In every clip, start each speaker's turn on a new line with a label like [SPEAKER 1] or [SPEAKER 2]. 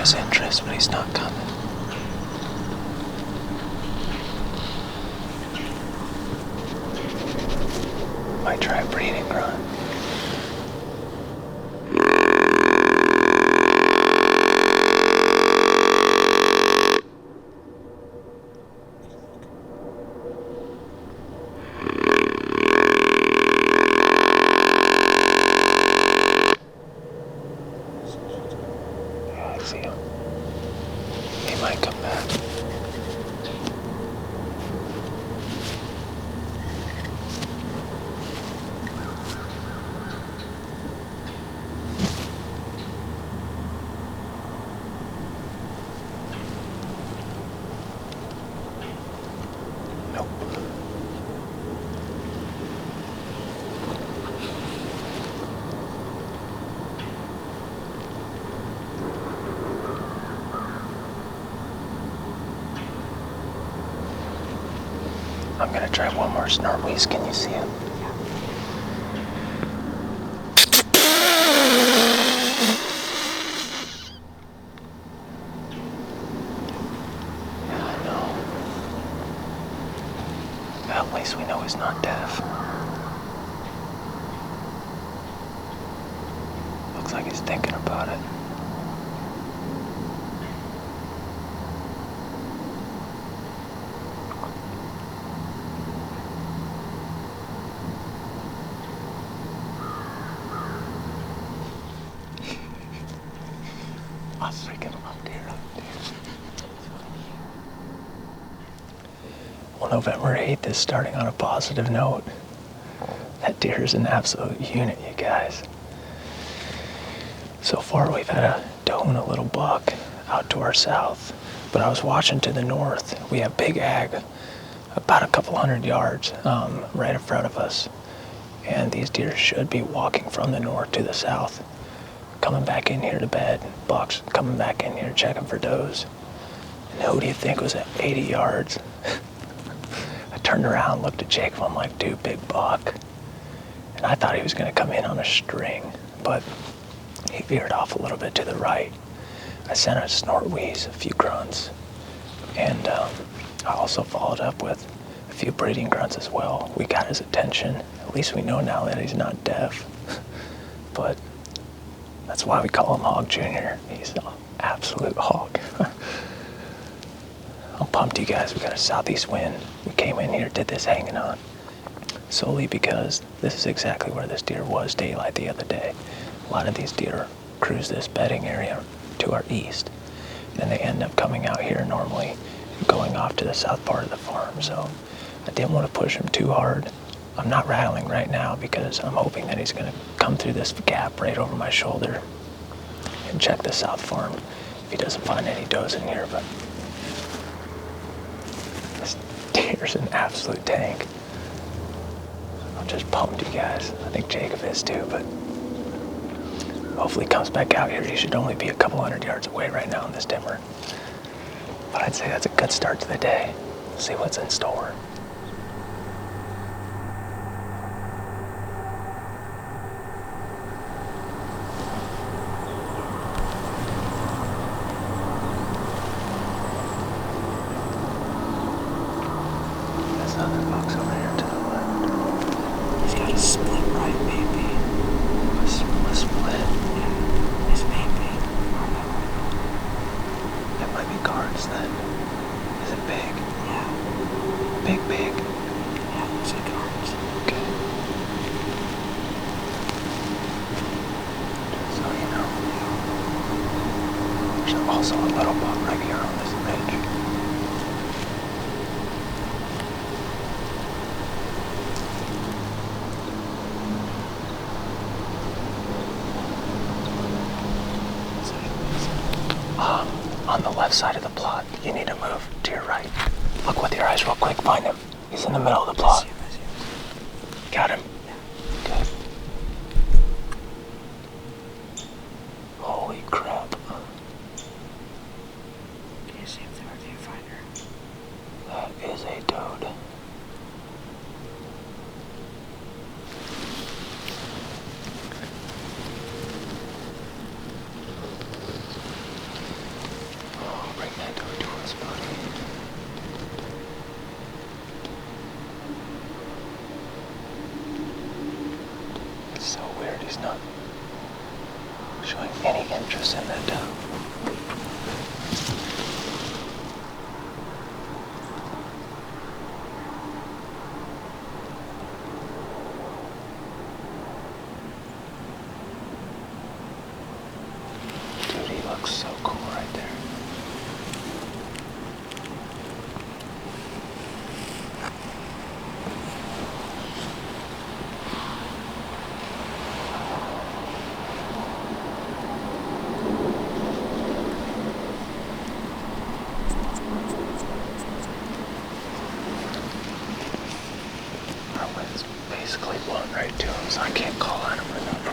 [SPEAKER 1] his interest, but he's not coming. Might try a breeding grunt. I see him. He might come back. Nope. I'm gonna try one more snort wheeze. Can you see him? Yeah, I know. Well, at least we know he's not deaf. Looks like he's thinking about it. I freaking love deer. Well, November 8th is starting on a positive note. That deer is an absolute unit, you guys. So far, we've had a doe and a little buck out to our south. But I was watching to the north. We have big ag about a couple hundred yards right in front of us. And these deer should be walking from the north to the south, coming back in here to bed. Bucks coming back in here checking for does. And who do you think was at 80 yards? I turned around, looked at Jacob. I'm like, dude, big buck. And I thought he was going to come in on a string, but he veered off a little bit to the right. I sent a snort wheeze, a few grunts, and I also followed up with a few breeding grunts as well. We got his attention. At least we know now that he's not deaf. But that's why we call him Hog Jr. He's an absolute hog. I'm pumped, you guys. We got a southeast wind. We came in here, did this hanging on, solely because this is exactly where this deer was daylight the other day. A lot of these deer cruise this bedding area to our east, and they end up coming out here normally and going off to the south part of the farm. So I didn't want to push him too hard. I'm not rattling right now because I'm hoping that he's going to come through this gap right over my shoulder and check the south farm if he doesn't find any does in here. But this deer's an absolute tank. I'm just pumped, you guys. I think Jacob is too, but hopefully he comes back out here. He should only be a couple hundred yards away right now in this timber. But I'd say that's a good start to the day. We'll see what's in store. Also a little buck right here on this ridge. On the left side of the plot, you need to move to your right. Look with your eyes real quick, find him. He's in the middle of the plot. Got him. Good. Holy crap. That is a toad. It's so weird he's not showing any interest in that doe. Dude, he looks so cool right there. Our wind's basically blowing right to him, so I can't call on him, remember?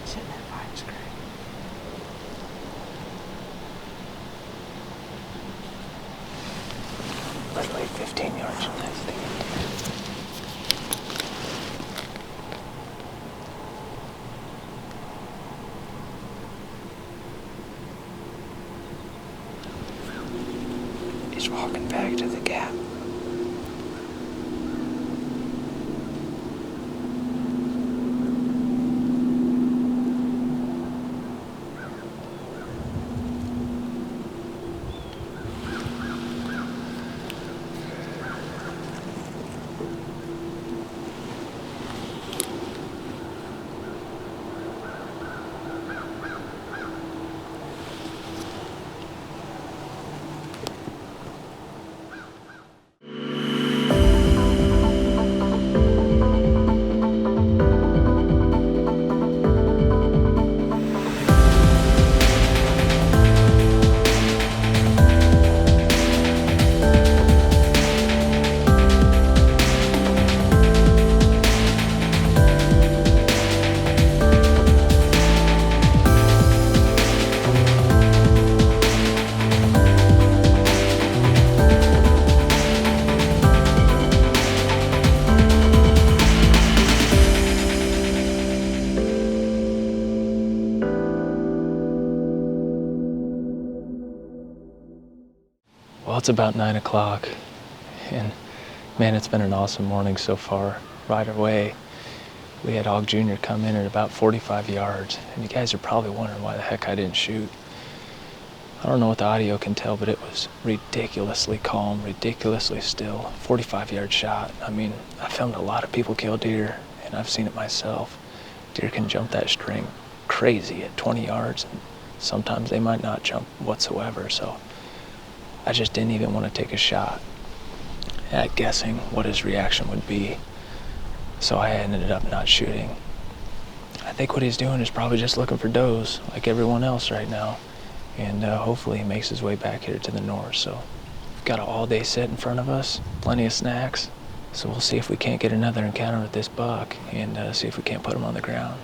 [SPEAKER 1] Sitting that vine screen. Literally 15 yards from that thing. He's walking back to the gap. Well, it's about 9 o'clock, and man, it's been an awesome morning so far. Right away, we had Hog Jr. come in at about 45 yards, and you guys are probably wondering why the heck I didn't shoot. I don't know what the audio can tell, but it was ridiculously calm, ridiculously still. 45-yard shot. I mean, I filmed a lot of people kill deer, and I've seen it myself. Deer can jump that string crazy at 20 yards, and sometimes they might not jump whatsoever, so I just didn't even want to take a shot at guessing what his reaction would be. So I ended up not shooting. I think what he's doing is probably just looking for does, like everyone else right now. And hopefully he makes his way back here to the north. So we've got an all-day set in front of us, plenty of snacks. So we'll see if we can't get another encounter with this buck and see if we can't put him on the ground.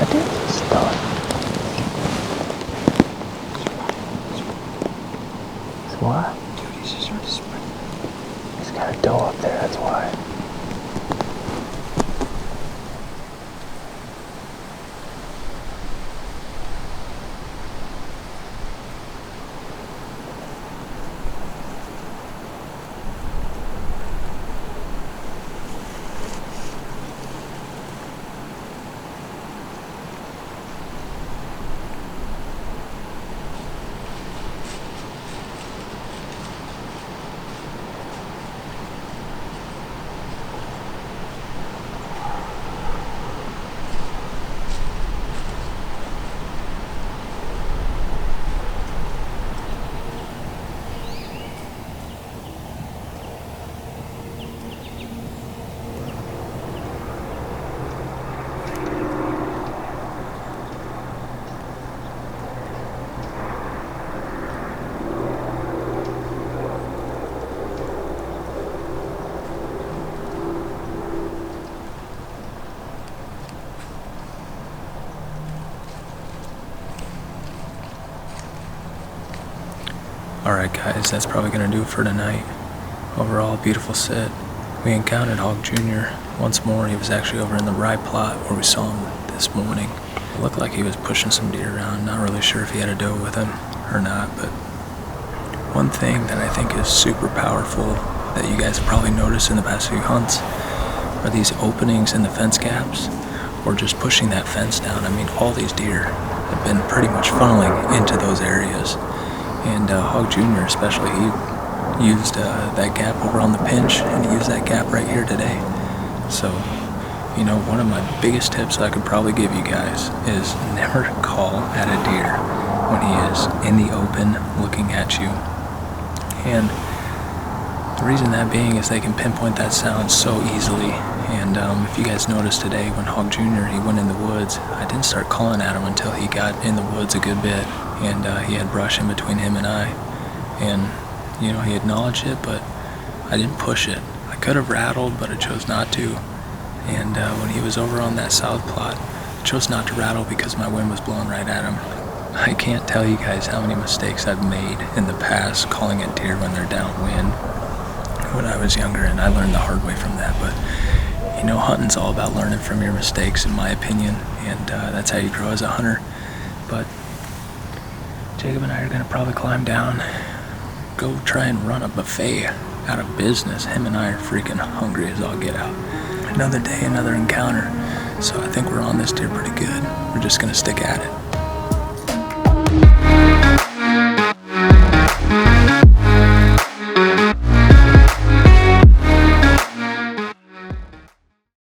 [SPEAKER 1] What is this stuff? It's what?
[SPEAKER 2] Dude, he's just starting to spread.
[SPEAKER 1] He's got a doe up there, that's why.
[SPEAKER 3] Alright guys, that's probably going to do it for tonight. Overall, beautiful sit. We encountered Hog Jr. once more. He was actually over in the rye plot where we saw him this morning. It looked like he was pushing some deer around. Not really sure if he had a doe with him or not, but one thing that I think is super powerful that you guys have probably noticed in the past few hunts are these openings in the fence gaps, or just pushing that fence down. I mean, all these deer have been pretty much funneling into those areas. And Hog Jr. especially, he used that gap over on the pinch, and he used that gap right here today. So, you know, one of my biggest tips I could probably give you guys is never call at a deer when he is in the open looking at you. And the reason that being is they can pinpoint that sound so easily. And if you guys noticed today when Hog Jr. he went in the woods, I didn't start calling at him until he got in the woods a good bit, and he had brush in between him and I. And you know, he acknowledged it, but I didn't push it. I could have rattled, but I chose not to. And when he was over on that south plot, I chose not to rattle because my wind was blowing right at him. I can't tell you guys how many mistakes I've made in the past calling at deer when they're downwind when I was younger, and I learned the hard way from that. But you know, hunting's all about learning from your mistakes, in my opinion, and that's how you grow as a hunter. But Jacob and I are going to probably climb down, go try and run a buffet out of business. Him and I are freaking hungry as all get out. Another day, another encounter. So I think we're on this deer pretty good. We're just going to stick at it.